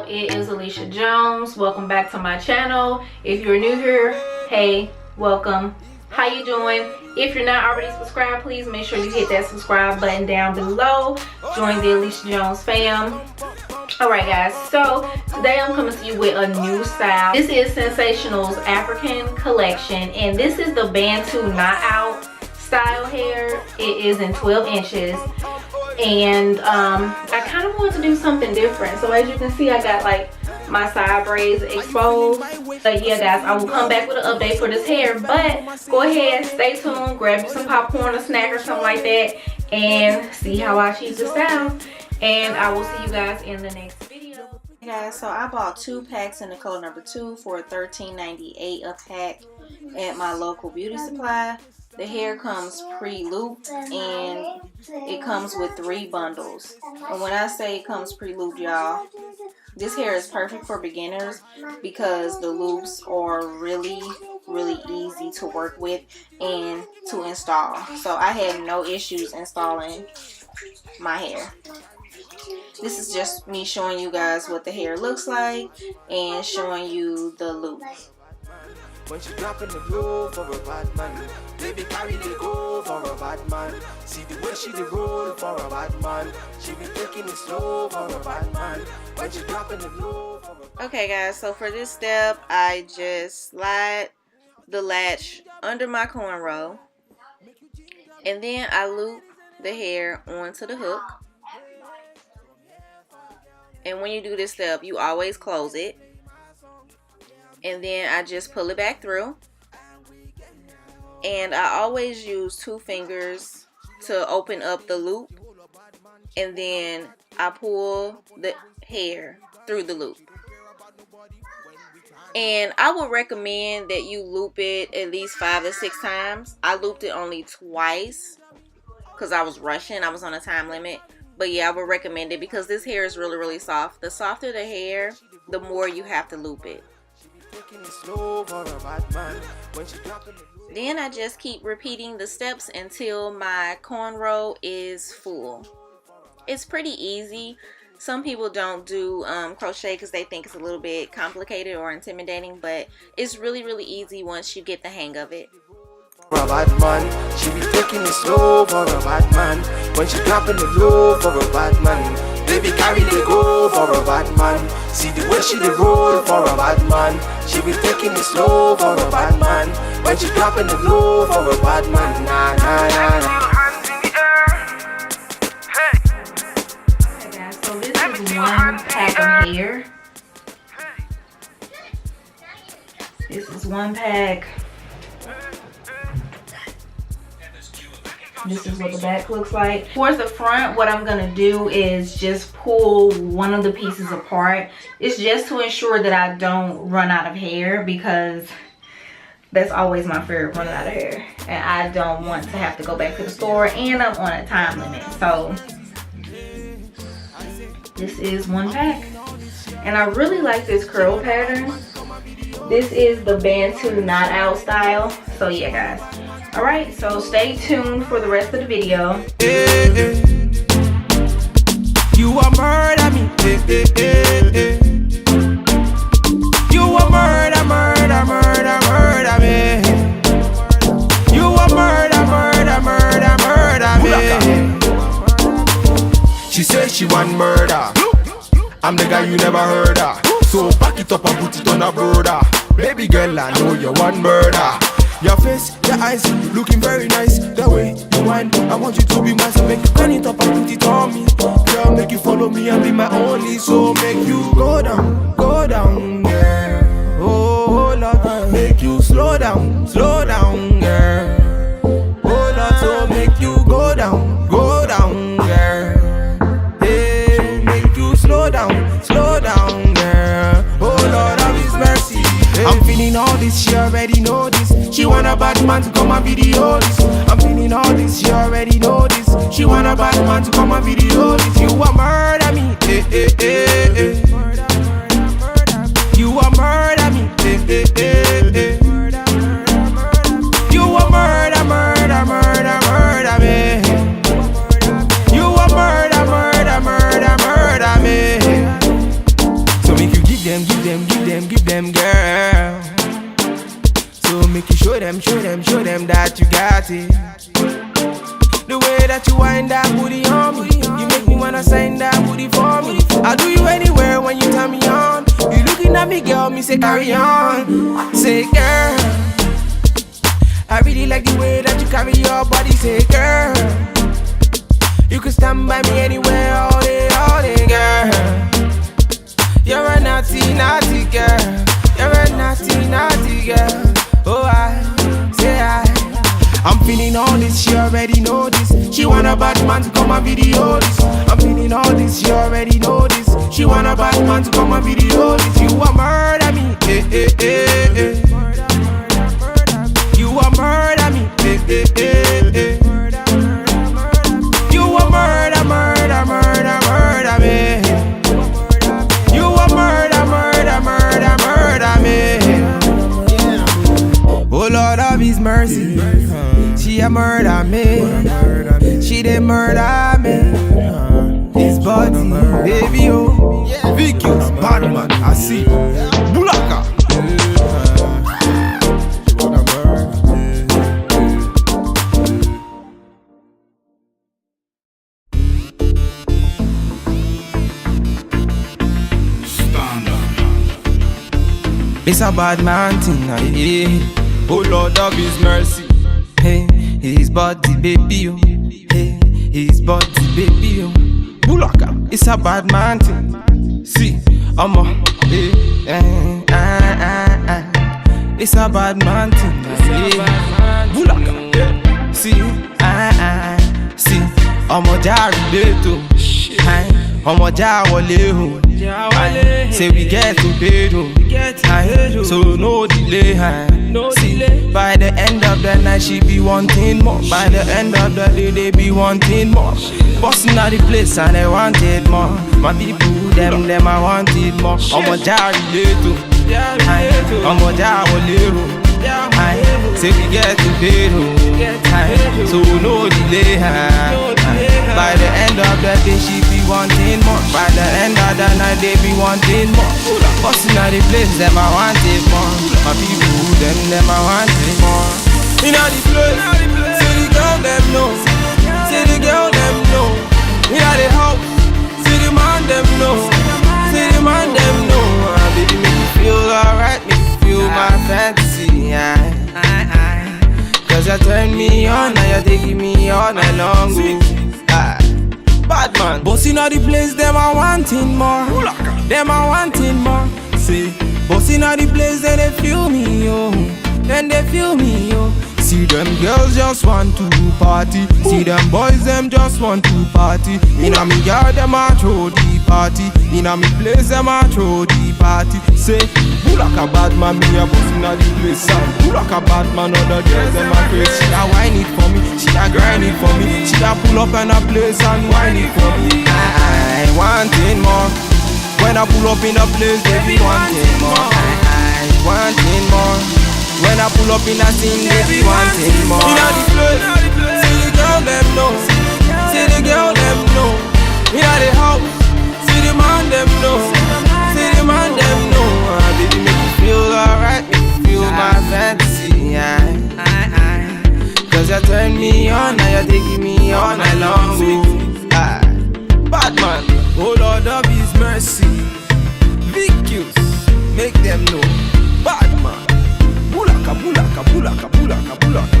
it is Alicia Jones. Welcome back to my channel. If you're new here, hey, welcome. How you doing? If you're not already subscribed, please make sure you hit that subscribe button down below. Join the Alicia Jones fam. Alright guys, so today I'm coming to you with a new style. This is Sensational's African collection, and this is the Bantu knot out style hair. It is in 12 inches. And I kind of wanted to do something different. So as you can see, I got like my side braids exposed. But yeah guys, I will come back with an update for this hair. But go ahead, stay tuned, grab you some popcorn, a snack or something like that, and see how I achieve the style. And I will see you guys in the next video. Hey guys, so I bought 2 packs in the color number 2 for $13.98 a pack at my local beauty supply. The hair comes pre-looped and it comes with 3 bundles. And when I say it comes pre-looped, y'all, this hair is perfect for beginners because the loops are really easy to work with and to install. So I had no issues installing my hair. This is just me showing you guys what the hair looks like and showing you the loop. When she dropping the blow for a bad man, baby carry the go for a bad man. See the way she the roll for a bad man. She be taking it slow for a bad man. When she dropping the blow for a bad man. Okay guys, so for this step, I just slide the latch under my cornrow, and then I loop the hair onto the hook. And when you do this step, you always close it. And then I just pull it back through. And I always use 2 fingers to open up the loop. And then I pull the hair through the loop. And I would recommend that you loop it at least 5 to 6 times. I looped it only twice because I was rushing. I was on a time limit. But yeah, I would recommend it because this hair is really soft. The softer the hair, the more you have to loop it. Then I just keep repeating the steps until my cornrow is full. It's pretty easy. Some people don't do crochet because they think it's a little bit complicated or intimidating, but it's really easy once you get the hang of it. For a bad man, she be taking it slow for a bad man. When she dropping the low for a bad man, baby carry the go for a bad man. See the way she the roll for a bad man. She be taking it slow for a bad man. When she dropping the low for a bad man, nah nah nah nah. Okay guys, so this is 1 pack of hair. This is 1 pack. This is what the back looks like. Towards the front, what I'm gonna do is just pull one of the pieces apart. It's just to ensure that I don't run out of hair, because that's always my fear, running out of hair. And I don't want to have to go back to the store, and I'm on a time limit. So this is 1 pack. And I really like this curl pattern. This is the Bantu knot out style. So yeah guys. Alright, so stay tuned for the rest of the video. You a murder me. You a murder me. You a murder me. She said she want murder. I'm the guy you never heard of. So back it up and put it on a brother. Baby girl, I know you want murder. Your face, your eyes, looking very nice. The way you whine, I want you to be mine. So make you turn it up and put it on me. Girl, make you follow me and be my only. So make you go down, girl. Oh Lord, make you slow down, girl. Oh Lord, so make you go down, girl. Hey, make you slow down, girl. Oh Lord, have His mercy. Hey. I'm feeling all this, she already know this. She want a bad man to come and video this. I'm feeling all this, she already know this. She want a bad man to come and video this. You a murder me, You a murder me, You a murder me. You a murder me. So me The way that you wind that booty on me, you make me wanna sign that booty for me. I'll do you anywhere when you turn me on. You looking at me, girl, me say carry on. Say girl, I really like the way that you carry your body. Say girl, you can stand by me anywhere all day, girl. You're a naughty, naughty girl. You're a naughty, naughty girl. Oh, I say I'm feeling all this, she already know this. She want a Badman to come and video this. I'm feeling all this, she already know this. She want a Badman to come and video this. You a murder me, eh, eh, eh, eh. You a murder me, eh, eh, eh, eh. You a murder, murder, murder, murder me. You a murder, murder, murder, murder me. Oh Lord of His mercy, she a murder me. She dey murder me. His body, baby oh. Vicky's Badman, I see. Bulaka. It's a bad man thing, yeah. Oh Lord of His mercy. Hey, His body, baby, oh. Hey, His body, baby, oh. Bulaka, it's a bad man thing. See, I'm a, hey, it's a bad man thing, yeah. Bulaka, yeah. See, see, I'm a jar little. I'm a jar little. Say we get to pay, so no delay. See, by the end of the night she be wanting more. By the end of the day they be wanting more. Busting out the place and they wanted more. My people, them I wanted more. I'm a jar little. I'm a jar little. Say we get to pay, so no delay. By the end of the day she be wanting more. By the end of the night they be wanting more. Busting out the place, them I wanted more. My people, them I wanted more. In all the place, see the girl them know. See the girl them know. In all the house, see the man them know. See the man them know. Baby make me feel alright, make me feel my fantasy. Cause you turn me on, now you're taking me all night long. Badman, bossing all the place, them I wanting more. Them I wanting more. See, bossing all the place, then they feel me, yo. Then they feel me, yo. See them girls just want to party. See them boys, them just want to party. In a me yard, them a throw the party. In a me place, them a throw the party. Say, Bulaka Badman, me a bossing all the place. Bulaka Badman, other girls, them a crazy. She a whine it for me, she a grind it for me. She a pull up in a place and whine it for me. I wanting more. When I pull up in a place, they be wanting more. I wanting more. When I pull up in a scene, they be wanting more. In the place, see the girl them know. See the girl them know. In the house, see the man them know. See the man them know. Baby make me feel alright, make me feel my fantasy. Cause you turn me on, now you're taking me all night long. Badman, oh Lord of His mercy. Vicky's, make them know. Badman. Bulaka, bulaka, bulaka, bulaka, bulaka.